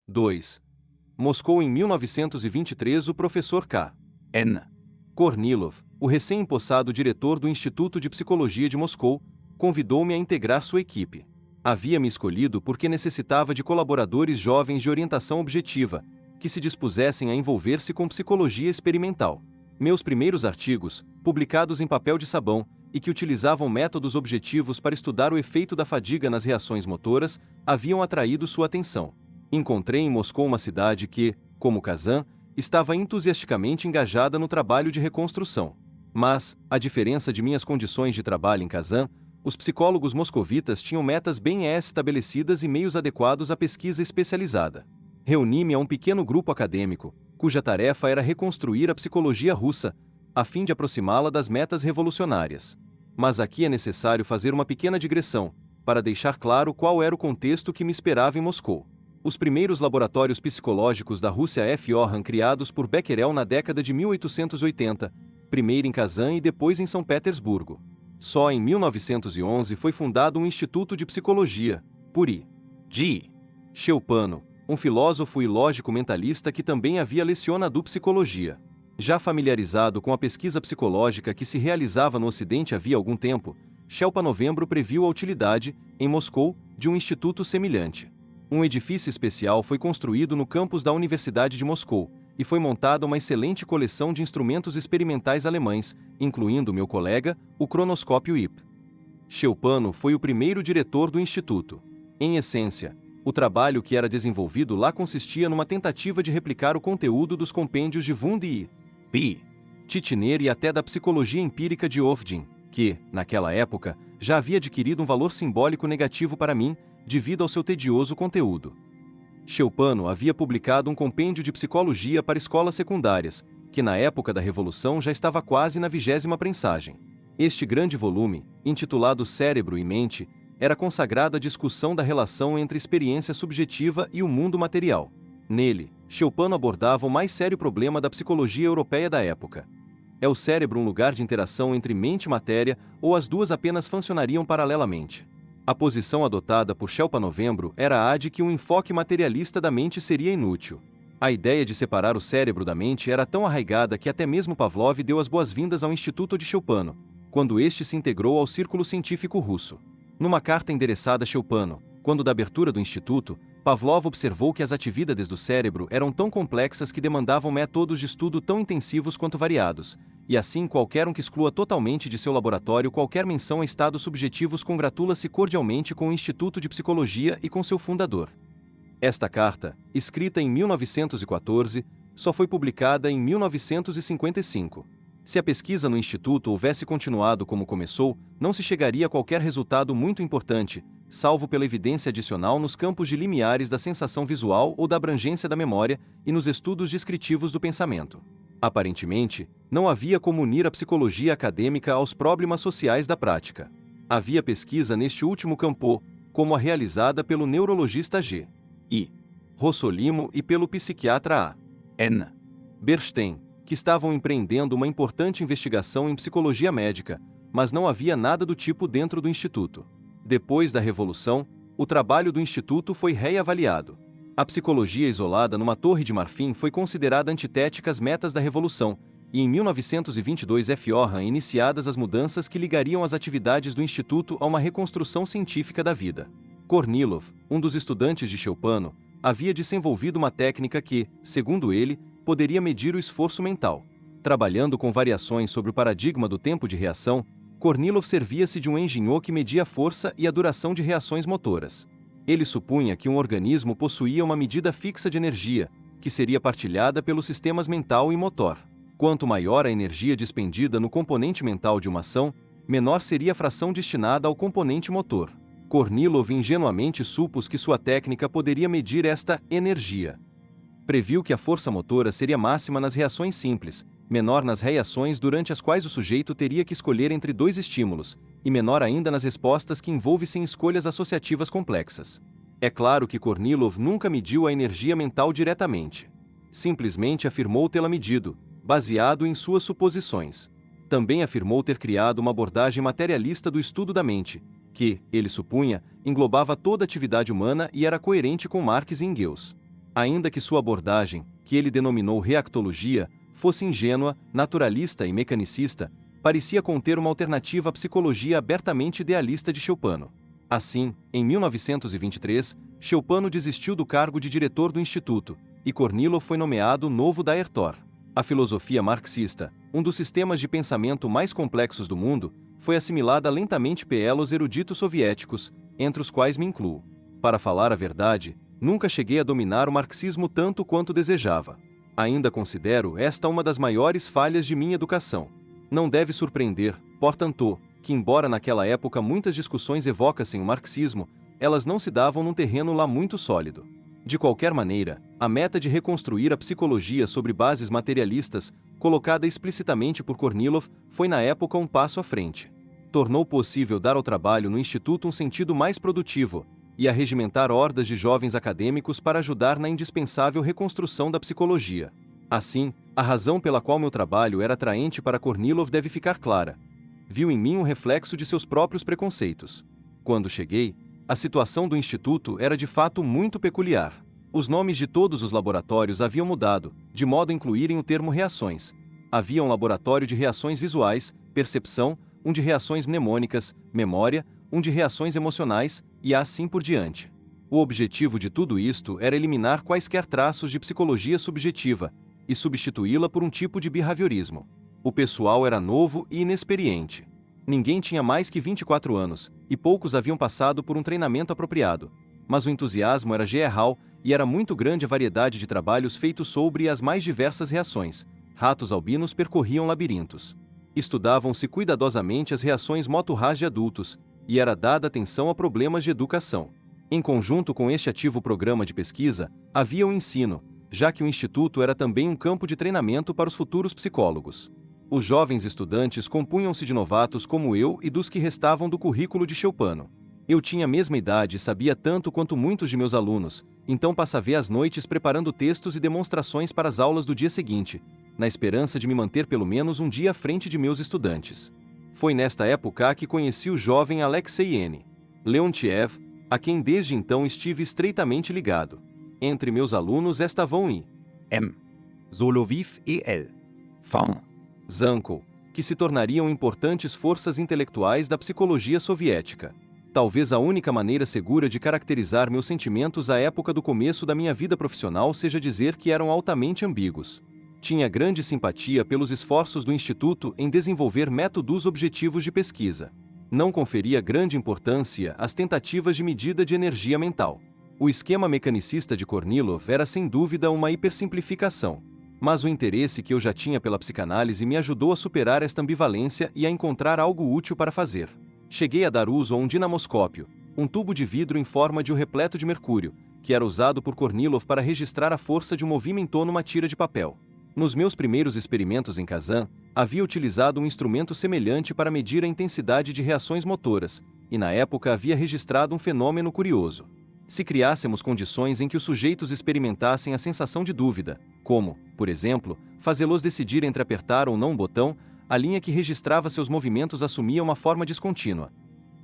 2. Moscou em 1923. O professor K. N. Kornilov, o recém-empossado diretor do Instituto de Psicologia de Moscou, convidou-me a integrar sua equipe. Havia me escolhido porque necessitava de colaboradores jovens de orientação objetiva, que se dispusessem a envolver-se com psicologia experimental. Meus primeiros artigos, publicados em papel de sabão, e que utilizavam métodos objetivos para estudar o efeito da fadiga nas reações motoras, haviam atraído sua atenção. Encontrei em Moscou uma cidade que, como Kazan, estava entusiasticamente engajada no trabalho de reconstrução. Mas, à diferença de minhas condições de trabalho em Kazan, os psicólogos moscovitas tinham metas bem estabelecidas e meios adequados à pesquisa especializada. Reuni-me a um pequeno grupo acadêmico, cuja tarefa era reconstruir a psicologia russa, a fim de aproximá-la das metas revolucionárias. Mas aqui é necessário fazer uma pequena digressão, para deixar claro qual era o contexto que me esperava em Moscou. Os primeiros laboratórios psicológicos da Rússia foram criados por Becquerel na década de 1880, primeiro em Kazan e depois em São Petersburgo. Só em 1911 foi fundado um Instituto de Psicologia, por I. G. Cheupano, um filósofo e lógico mentalista que também havia lecionado psicologia. Já familiarizado com a pesquisa psicológica que se realizava no Ocidente havia algum tempo, Cheupano previu a utilidade, em Moscou, de um instituto semelhante. Um edifício especial foi construído no campus da Universidade de Moscou, e foi montada uma excelente coleção de instrumentos experimentais alemães, incluindo meu colega, o cronoscópio IP. Cheupano foi o primeiro diretor do instituto. Em essência, o trabalho que era desenvolvido lá consistia numa tentativa de replicar o conteúdo dos compêndios de Wundt e P. Titchener e até da psicologia empírica de Ofdin, que, naquela época, já havia adquirido um valor simbólico negativo para mim, devido ao seu tedioso conteúdo. Cheupano havia publicado um compêndio de psicologia para escolas secundárias, que na época da Revolução já estava quase na 20ª prensagem. Este grande volume, intitulado Cérebro e Mente, era consagrado à discussão da relação entre experiência subjetiva e o mundo material. Nele, Cheupano abordava o mais sério problema da psicologia europeia da época. É o cérebro um lugar de interação entre mente e matéria, ou as duas apenas funcionariam paralelamente? A posição adotada por Cheupano era a de que um enfoque materialista da mente seria inútil. A ideia de separar o cérebro da mente era tão arraigada que até mesmo Pavlov deu as boas-vindas ao Instituto de Cheupano, quando este se integrou ao círculo científico russo. Numa carta endereçada a Cheupano, quando da abertura do Instituto, Pavlov observou que as atividades do cérebro eram tão complexas que demandavam métodos de estudo tão intensivos quanto variados, e assim qualquer um que exclua totalmente de seu laboratório qualquer menção a estados subjetivos congratula-se cordialmente com o Instituto de Psicologia e com seu fundador. Esta carta, escrita em 1914, só foi publicada em 1955. Se a pesquisa no Instituto houvesse continuado como começou, não se chegaria a qualquer resultado muito importante, salvo pela evidência adicional nos campos de limiares da sensação visual ou da abrangência da memória e nos estudos descritivos do pensamento. Aparentemente, não havia como unir a psicologia acadêmica aos problemas sociais da prática. Havia pesquisa neste último campo, como a realizada pelo neurologista G. I. Rossolimo e pelo psiquiatra A. N. Bernstein, que estavam empreendendo uma importante investigação em psicologia médica, mas não havia nada do tipo dentro do Instituto. Depois da Revolução, o trabalho do Instituto foi reavaliado. A psicologia isolada numa torre de marfim foi considerada antitética às metas da Revolução, e em 1922 foram iniciadas as mudanças que ligariam as atividades do Instituto a uma reconstrução científica da vida. Kornilov, um dos estudantes de Cheupano, havia desenvolvido uma técnica que, segundo ele, poderia medir o esforço mental. Trabalhando com variações sobre o paradigma do tempo de reação, Kornilov servia-se de um engenhô que media a força e a duração de reações motoras. Ele supunha que um organismo possuía uma medida fixa de energia, que seria partilhada pelos sistemas mental e motor. Quanto maior a energia despendida no componente mental de uma ação, menor seria a fração destinada ao componente motor. Kornilov ingenuamente supôs que sua técnica poderia medir esta energia. Previu que a força motora seria máxima nas reações simples, menor nas reações durante as quais o sujeito teria que escolher entre dois estímulos, e menor ainda nas respostas que envolvessem escolhas associativas complexas. É claro que Kornilov nunca mediu a energia mental diretamente. Simplesmente afirmou tê-la medido, baseado em suas suposições. Também afirmou ter criado uma abordagem materialista do estudo da mente, que, ele supunha, englobava toda a atividade humana e era coerente com Marx e Engels. Ainda que sua abordagem, que ele denominou reactologia, fosse ingênua, naturalista e mecanicista, parecia conter uma alternativa à psicologia abertamente idealista de Cheupano. Assim, em 1923, Cheupano desistiu do cargo de diretor do Instituto, e Kornilov foi nomeado novo Daertor. A filosofia marxista, um dos sistemas de pensamento mais complexos do mundo, foi assimilada lentamente pelos eruditos soviéticos, entre os quais me incluo. Para falar a verdade, nunca cheguei a dominar o marxismo tanto quanto desejava. Ainda considero esta uma das maiores falhas de minha educação. Não deve surpreender, portanto, que embora naquela época muitas discussões evocassem o marxismo, elas não se davam num terreno lá muito sólido. De qualquer maneira, a meta de reconstruir a psicologia sobre bases materialistas, colocada explicitamente por Kornilov, foi na época um passo à frente. Tornou possível dar ao trabalho no Instituto um sentido mais produtivo, e arregimentar hordas de jovens acadêmicos para ajudar na indispensável reconstrução da psicologia. Assim, a razão pela qual meu trabalho era atraente para Kornilov deve ficar clara. Viu em mim um reflexo de seus próprios preconceitos. Quando cheguei, a situação do Instituto era de fato muito peculiar. Os nomes de todos os laboratórios haviam mudado, de modo a incluírem o termo reações. Havia um laboratório de reações visuais, percepção, um de reações mnemônicas, memória, um de reações emocionais, e assim por diante. O objetivo de tudo isto era eliminar quaisquer traços de psicologia subjetiva e substituí-la por um tipo de behaviorismo. O pessoal era novo e inexperiente. Ninguém tinha mais que 24 anos, e poucos haviam passado por um treinamento apropriado. Mas o entusiasmo era geral e era muito grande a variedade de trabalhos feitos sobre as mais diversas reações. Ratos albinos percorriam labirintos. Estudavam-se cuidadosamente as reações motorrais de adultos, e era dada atenção a problemas de educação. Em conjunto com este ativo programa de pesquisa, havia o ensino, já que o Instituto era também um campo de treinamento para os futuros psicólogos. Os jovens estudantes compunham-se de novatos como eu e dos que restavam do currículo de Cheupano. Eu tinha a mesma idade e sabia tanto quanto muitos de meus alunos, então passava as noites preparando textos e demonstrações para as aulas do dia seguinte, na esperança de me manter pelo menos um dia à frente de meus estudantes. Foi nesta época que conheci o jovem Alexei N. Leontiev, a quem desde então estive estreitamente ligado. Entre meus alunos estavam I. M. Soloviev e L. von Zankl, que se tornariam importantes forças intelectuais da psicologia soviética. Talvez a única maneira segura de caracterizar meus sentimentos à época do começo da minha vida profissional seja dizer que eram altamente ambíguos. Tinha grande simpatia pelos esforços do Instituto em desenvolver métodos objetivos de pesquisa. Não conferia grande importância às tentativas de medida de energia mental. O esquema mecanicista de Kornilov era sem dúvida uma hipersimplificação. Mas o interesse que eu já tinha pela psicanálise me ajudou a superar esta ambivalência e a encontrar algo útil para fazer. Cheguei a dar uso a um dinamoscópio, um tubo de vidro em forma de um repleto de mercúrio, que era usado por Kornilov para registrar a força de um movimento numa tira de papel. Nos meus primeiros experimentos em Kazan, havia utilizado um instrumento semelhante para medir a intensidade de reações motoras, e na época havia registrado um fenômeno curioso. Se criássemos condições em que os sujeitos experimentassem a sensação de dúvida, como, por exemplo, fazê-los decidir entre apertar ou não um botão, a linha que registrava seus movimentos assumia uma forma descontínua.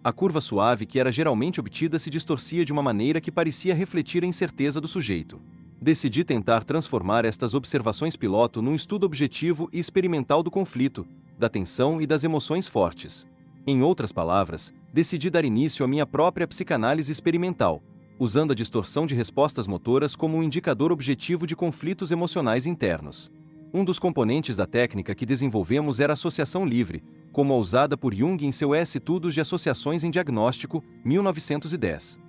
A curva suave que era geralmente obtida se distorcia de uma maneira que parecia refletir a incerteza do sujeito. Decidi tentar transformar estas observações piloto num estudo objetivo e experimental do conflito, da tensão e das emoções fortes. Em outras palavras, decidi dar início à minha própria psicanálise experimental, usando a distorção de respostas motoras como um indicador objetivo de conflitos emocionais internos. Um dos componentes da técnica que desenvolvemos era a associação livre, como a usada por Jung em seu Estudos de Associações em Diagnóstico, 1910.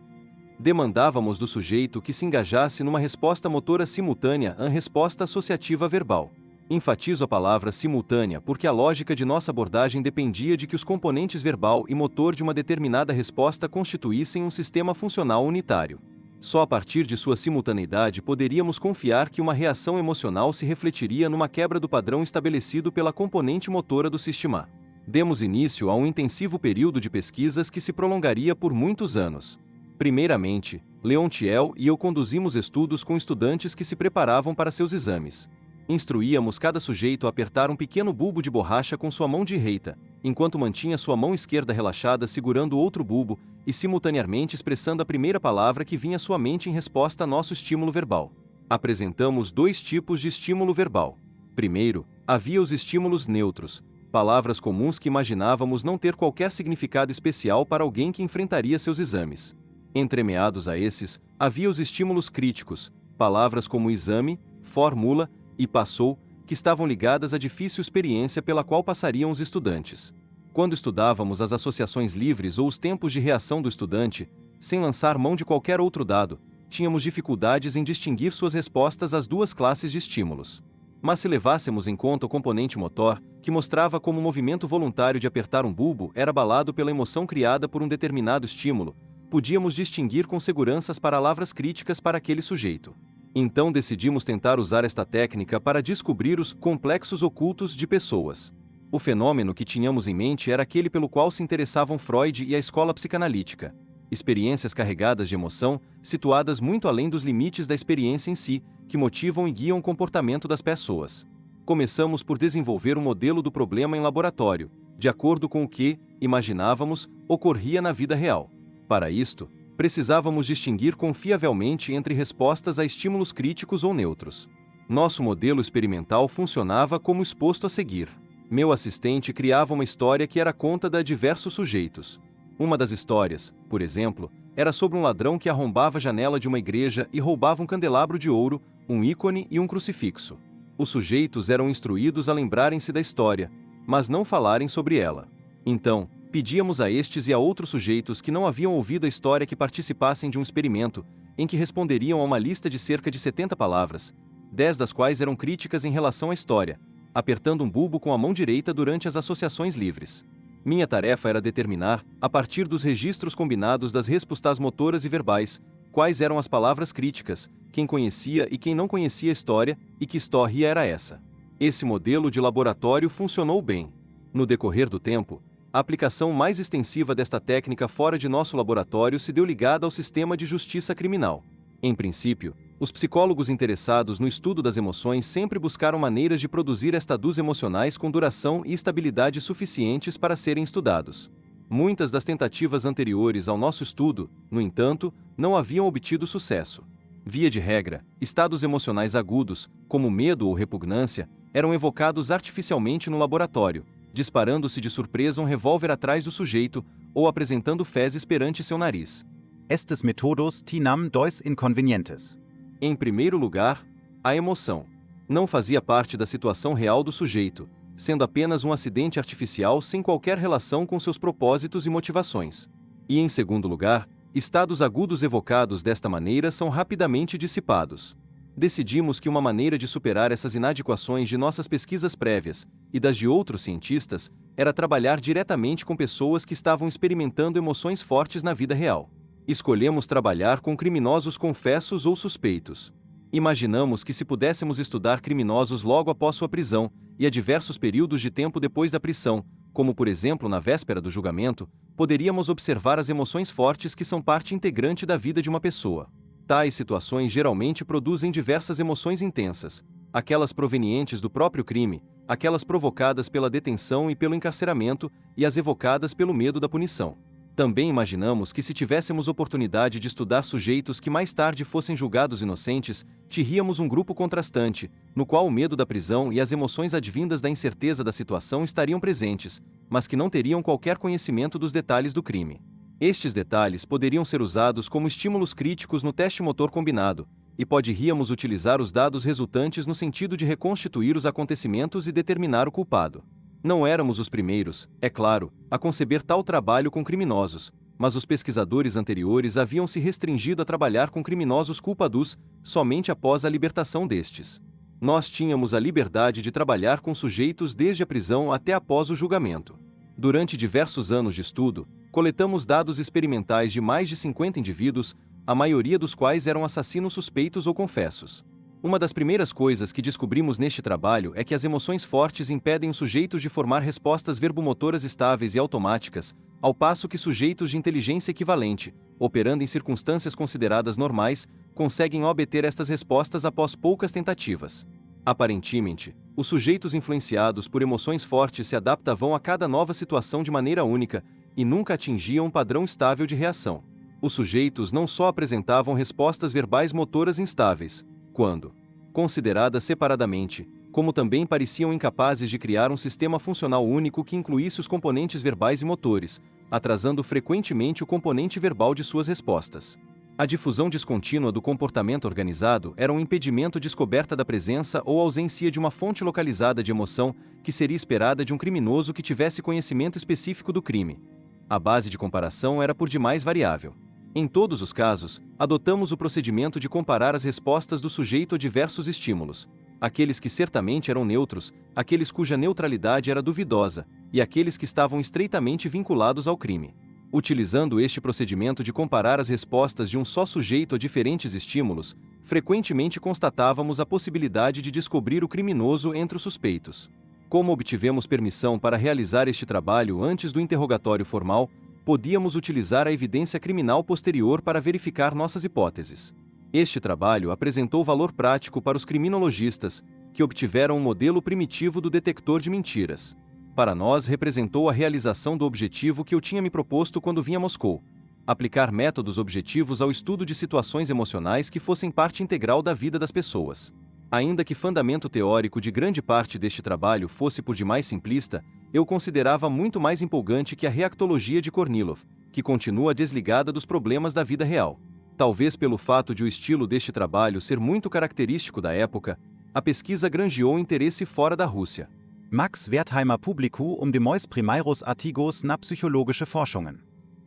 Demandávamos do sujeito que se engajasse numa resposta motora simultânea à resposta associativa verbal. Enfatizo a palavra simultânea porque a lógica de nossa abordagem dependia de que os componentes verbal e motor de uma determinada resposta constituíssem um sistema funcional unitário. Só a partir de sua simultaneidade poderíamos confiar que uma reação emocional se refletiria numa quebra do padrão estabelecido pela componente motora do sistema. Demos início a um intensivo período de pesquisas que se prolongaria por muitos anos. Primeiramente, Leontiel e eu conduzimos estudos com estudantes que se preparavam para seus exames. Instruíamos cada sujeito a apertar um pequeno bulbo de borracha com sua mão direita, enquanto mantinha sua mão esquerda relaxada segurando outro bulbo e simultaneamente expressando a primeira palavra que vinha à sua mente em resposta a nosso estímulo verbal. Apresentamos dois tipos de estímulo verbal. Primeiro, havia os estímulos neutros, palavras comuns que imaginávamos não ter qualquer significado especial para alguém que enfrentaria seus exames. Entremeados a esses, havia os estímulos críticos, palavras como exame, fórmula e passou, que estavam ligadas à difícil experiência pela qual passariam os estudantes. Quando estudávamos as associações livres ou os tempos de reação do estudante, sem lançar mão de qualquer outro dado, tínhamos dificuldades em distinguir suas respostas às duas classes de estímulos. Mas se levássemos em conta o componente motor, que mostrava como o movimento voluntário de apertar um bulbo era abalado pela emoção criada por um determinado estímulo, podíamos distinguir com segurança as palavras críticas para aquele sujeito. Então decidimos tentar usar esta técnica para descobrir os complexos ocultos de pessoas. O fenômeno que tínhamos em mente era aquele pelo qual se interessavam Freud e a escola psicanalítica. Experiências carregadas de emoção, situadas muito além dos limites da experiência em si, que motivam e guiam o comportamento das pessoas. Começamos por desenvolver um modelo do problema em laboratório, de acordo com o que, imaginávamos, ocorria na vida real. Para isto, precisávamos distinguir confiavelmente entre respostas a estímulos críticos ou neutros. Nosso modelo experimental funcionava como exposto a seguir. Meu assistente criava uma história que era contada a diversos sujeitos. Uma das histórias, por exemplo, era sobre um ladrão que arrombava a janela de uma igreja e roubava um candelabro de ouro, um ícone e um crucifixo. Os sujeitos eram instruídos a lembrarem-se da história, mas não falarem sobre ela. Então, pedíamos a estes e a outros sujeitos que não haviam ouvido a história que participassem de um experimento, em que responderiam a uma lista de cerca de 70 palavras, 10 das quais eram críticas em relação à história, apertando um bulbo com a mão direita durante as associações livres. Minha tarefa era determinar, a partir dos registros combinados das respostas motoras e verbais, quais eram as palavras críticas, quem conhecia e quem não conhecia a história, e que história era essa. Esse modelo de laboratório funcionou bem. No decorrer do tempo, a aplicação mais extensiva desta técnica fora de nosso laboratório se deu ligada ao sistema de justiça criminal. Em princípio, os psicólogos interessados no estudo das emoções sempre buscaram maneiras de produzir estados emocionais com duração e estabilidade suficientes para serem estudados. Muitas das tentativas anteriores ao nosso estudo, no entanto, não haviam obtido sucesso. Via de regra, estados emocionais agudos, como medo ou repugnância, eram evocados artificialmente no laboratório, disparando-se de surpresa um revólver atrás do sujeito ou apresentando fezes perante seu nariz. Estes métodos tinham dois inconvenientes. Em primeiro lugar, a emoção não fazia parte da situação real do sujeito, sendo apenas um acidente artificial sem qualquer relação com seus propósitos e motivações. E em segundo lugar, estados agudos evocados desta maneira são rapidamente dissipados. Decidimos que uma maneira de superar essas inadequações de nossas pesquisas prévias, e das de outros cientistas, era trabalhar diretamente com pessoas que estavam experimentando emoções fortes na vida real. Escolhemos trabalhar com criminosos confessos ou suspeitos. Imaginamos que se pudéssemos estudar criminosos logo após sua prisão, e a diversos períodos de tempo depois da prisão, como por exemplo na véspera do julgamento, poderíamos observar as emoções fortes que são parte integrante da vida de uma pessoa. Tais situações geralmente produzem diversas emoções intensas, aquelas provenientes do próprio crime, aquelas provocadas pela detenção e pelo encarceramento, e as evocadas pelo medo da punição. Também imaginamos que se tivéssemos oportunidade de estudar sujeitos que mais tarde fossem julgados inocentes, teríamos um grupo contrastante, no qual o medo da prisão e as emoções advindas da incerteza da situação estariam presentes, mas que não teriam qualquer conhecimento dos detalhes do crime. Estes detalhes poderiam ser usados como estímulos críticos no teste motor combinado, e poderíamos utilizar os dados resultantes no sentido de reconstituir os acontecimentos e determinar o culpado. Não éramos os primeiros, é claro, a conceber tal trabalho com criminosos, mas os pesquisadores anteriores haviam se restringido a trabalhar com criminosos culpados somente após a libertação destes. Nós tínhamos a liberdade de trabalhar com sujeitos desde a prisão até após o julgamento. Durante diversos anos de estudo, coletamos dados experimentais de mais de 50 indivíduos, a maioria dos quais eram assassinos suspeitos ou confessos. Uma das primeiras coisas que descobrimos neste trabalho é que as emoções fortes impedem os sujeitos de formar respostas verbomotoras estáveis e automáticas, ao passo que sujeitos de inteligência equivalente, operando em circunstâncias consideradas normais, conseguem obter estas respostas após poucas tentativas. Aparentemente, os sujeitos influenciados por emoções fortes se adaptavam a cada nova situação de maneira única e nunca atingiam um padrão estável de reação. Os sujeitos não só apresentavam respostas verbais motoras instáveis, quando consideradas separadamente, como também pareciam incapazes de criar um sistema funcional único que incluísse os componentes verbais e motores, atrasando frequentemente o componente verbal de suas respostas. A difusão descontínua do comportamento organizado era um impedimento à descoberta da presença ou ausência de uma fonte localizada de emoção que seria esperada de um criminoso que tivesse conhecimento específico do crime. A base de comparação era por demais variável. Em todos os casos, adotamos o procedimento de comparar as respostas do sujeito a diversos estímulos, aqueles que certamente eram neutros, aqueles cuja neutralidade era duvidosa, e aqueles que estavam estreitamente vinculados ao crime. Utilizando este procedimento de comparar as respostas de um só sujeito a diferentes estímulos, frequentemente constatávamos a possibilidade de descobrir o criminoso entre os suspeitos. Como obtivemos permissão para realizar este trabalho antes do interrogatório formal, podíamos utilizar a evidência criminal posterior para verificar nossas hipóteses. Este trabalho apresentou valor prático para os criminologistas, que obtiveram um modelo primitivo do detector de mentiras. Para nós, representou a realização do objetivo que eu tinha me proposto quando vim a Moscou: aplicar métodos objetivos ao estudo de situações emocionais que fossem parte integral da vida das pessoas. Ainda que fundamento teórico de grande parte deste trabalho fosse por demais simplista, eu considerava muito mais empolgante que a reactologia de Kornilov, que continua desligada dos problemas da vida real. Talvez pelo fato de o estilo deste trabalho ser muito característico da época, a pesquisa granjeou interesse fora da Rússia. Max Wertheimer publicou demois primeiros artigos na psychologische Forschungen.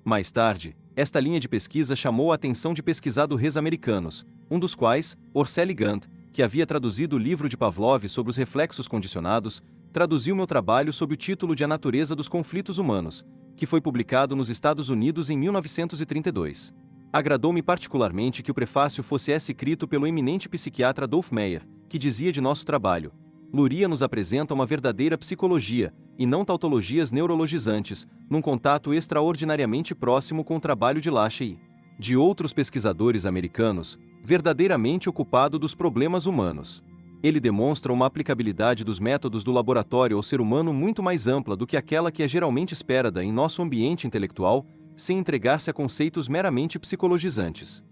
Mais tarde, esta linha de pesquisa chamou a atenção de pesquisadores americanos, um dos quais, Orceli Gant, que havia traduzido o livro de Pavlov sobre os reflexos condicionados, traduziu meu trabalho sob o título de A Natureza dos Conflitos Humanos, que foi publicado nos Estados Unidos em 1932. Agradou-me particularmente que o prefácio fosse escrito pelo eminente psiquiatra Adolf Meyer, que dizia de nosso trabalho: Luria nos apresenta uma verdadeira psicologia, e não tautologias neurologizantes, num contato extraordinariamente próximo com o trabalho de Lache e de outros pesquisadores americanos, verdadeiramente ocupado dos problemas humanos. Ele demonstra uma aplicabilidade dos métodos do laboratório ao ser humano muito mais ampla do que aquela que é geralmente esperada em nosso ambiente intelectual, sem entregar-se a conceitos meramente psicologizantes.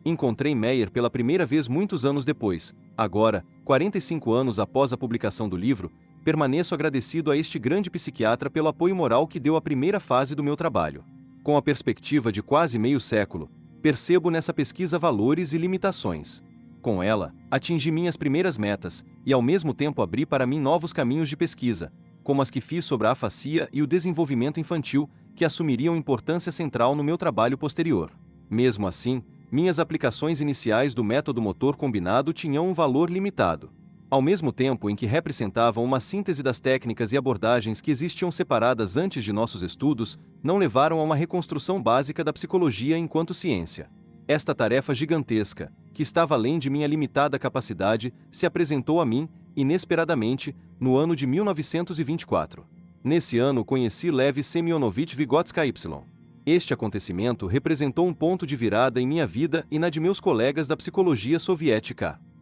Encontrei Meyer pela primeira vez muitos anos depois. Agora, 45 anos após a publicação do livro, permaneço agradecido a este grande psiquiatra pelo apoio moral que deu à primeira fase do meu trabalho. Com a perspectiva de quase meio século, percebo nessa pesquisa valores e limitações. Com ela, atingi minhas primeiras metas, e ao mesmo tempo abri para mim novos caminhos de pesquisa, como as que fiz sobre a afasia e o desenvolvimento infantil, que assumiriam importância central no meu trabalho posterior. Mesmo assim, minhas aplicações iniciais do método motor combinado tinham um valor limitado. Ao mesmo tempo em que representavam uma síntese das técnicas e abordagens que existiam separadas antes de nossos estudos, não levaram a uma reconstrução básica da psicologia enquanto ciência. Esta tarefa gigantesca, que estava além de minha limitada capacidade, se apresentou a mim, inesperadamente, no ano de 1924. Nesse ano conheci Lev Semyonovich Vygotsky. Este acontecimento representou um ponto de virada em minha vida e na de meus colegas da psicologia soviética.